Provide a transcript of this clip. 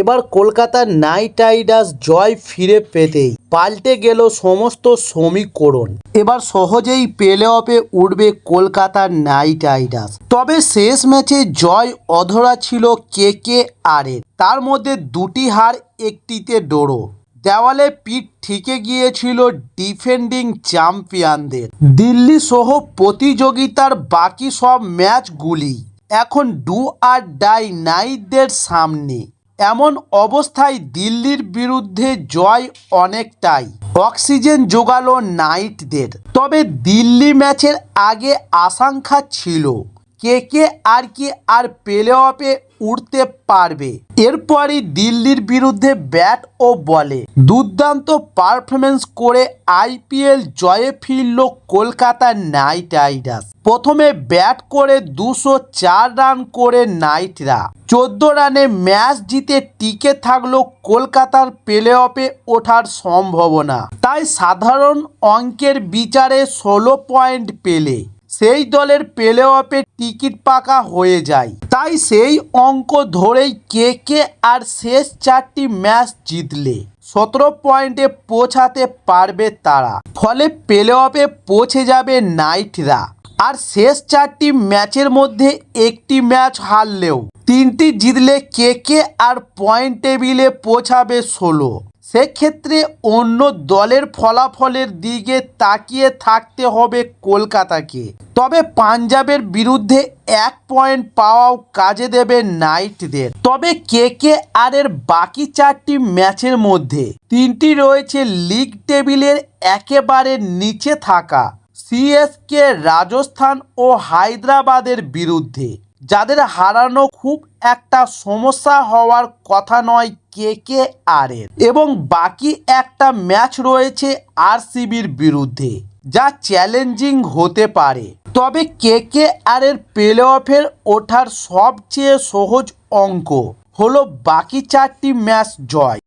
এবার Kolkata night Riders জয় ফিরে পেতেই পাল্টে গেল সমস্ত সমীকরণ। এবার সহজেই প্লে অফে উঠবে কলকাতা নাইট রাইডার্স। তবে শেষ ম্যাচে জয় অধরা ছিল কেকেআরের, তার মধ্যে দুটি হার, একটিতে ড্র। দেওয়ালে পিঠ ঠেকে গিয়েছিল ডিফেন্ডিং চ্যাম্পিয়নদের। দিল্লি সহ প্রতিযোগিতার বাকি সব ম্যাচগুলি এখন ডু আর ডাই নাইটদের সামনে। এমন অবস্থায় দিল্লির বিরুদ্ধে জয় অনেকটাই অক্সিজেন জোগালো নাইটদের। তবে দিল্লি ম্যাচের আগে আশঙ্কা ছিল কেকেআর কি আর প্লে অফে উঠতে পারবে। এরপরই দিল্লির বিরুদ্ধে ব্যাট ও বলে দুর্দান্ত পারফরমেন্স করে আইপিএল জয়ে ফিরল কলকাতা নাইট রাইডার্স। প্রথমে ব্যাট করে 204 রান করে নাইটরা 14 রানে ম্যাচ জিতে টিকে থাকলো কলকাতার প্লে অফে ওঠার সম্ভাবনা। তাই সাধারণ অঙ্কের বিচারে 16 পয়েন্ট পেলে সেই দলের প্লে অফে টিকিট পাকা হয়ে যায়। তাই সেই অঙ্ক ধরেই কেকেআর শেষ 4টি ম্যাচ জিতলে 17 পয়েন্টে পৌঁছাতে পারবে তারা। ফলে প্লে অফে পৌঁছে যাবে নাইটরা। আর শেষ 4টি ম্যাচের মধ্যে একটি ম্যাচ হারলেও 3টি জিতলে কেকেআর পয়েন্ট টেবিলে পৌঁছাবে 16। সেক্ষেত্রে অন্য দলের ফলাফলের দিকে তাকিয়ে থাকতে হবে কলকাতাকে। তবে পাঞ্জাবের বিরুদ্ধে 1 পয়েন্ট পাওয়াও কাজে দেবে নাইটদের। তবে কেকেআরের বাকি 4টি ম্যাচের মধ্যে 3টি রয়েছে লিগ টেবিলের একেবারে নিচে থাকা সিএসকে, রাজস্থান ও হায়দ্রাবাদের বিরুদ্ধে, যাদের হারানো খুব একটা সমস্যা হওয়ার কথা নয় কেকেআরের। এবং বাকি একটা ম্যাচ রয়েছে আরসিবির বিরুদ্ধে, যা চ্যালেঞ্জিং হতে পারে। তবে কেকেআরের প্লে অফে ওঠার সবচেয়ে সহজ অঙ্ক হলো বাকি 4টি ম্যাচ জয়।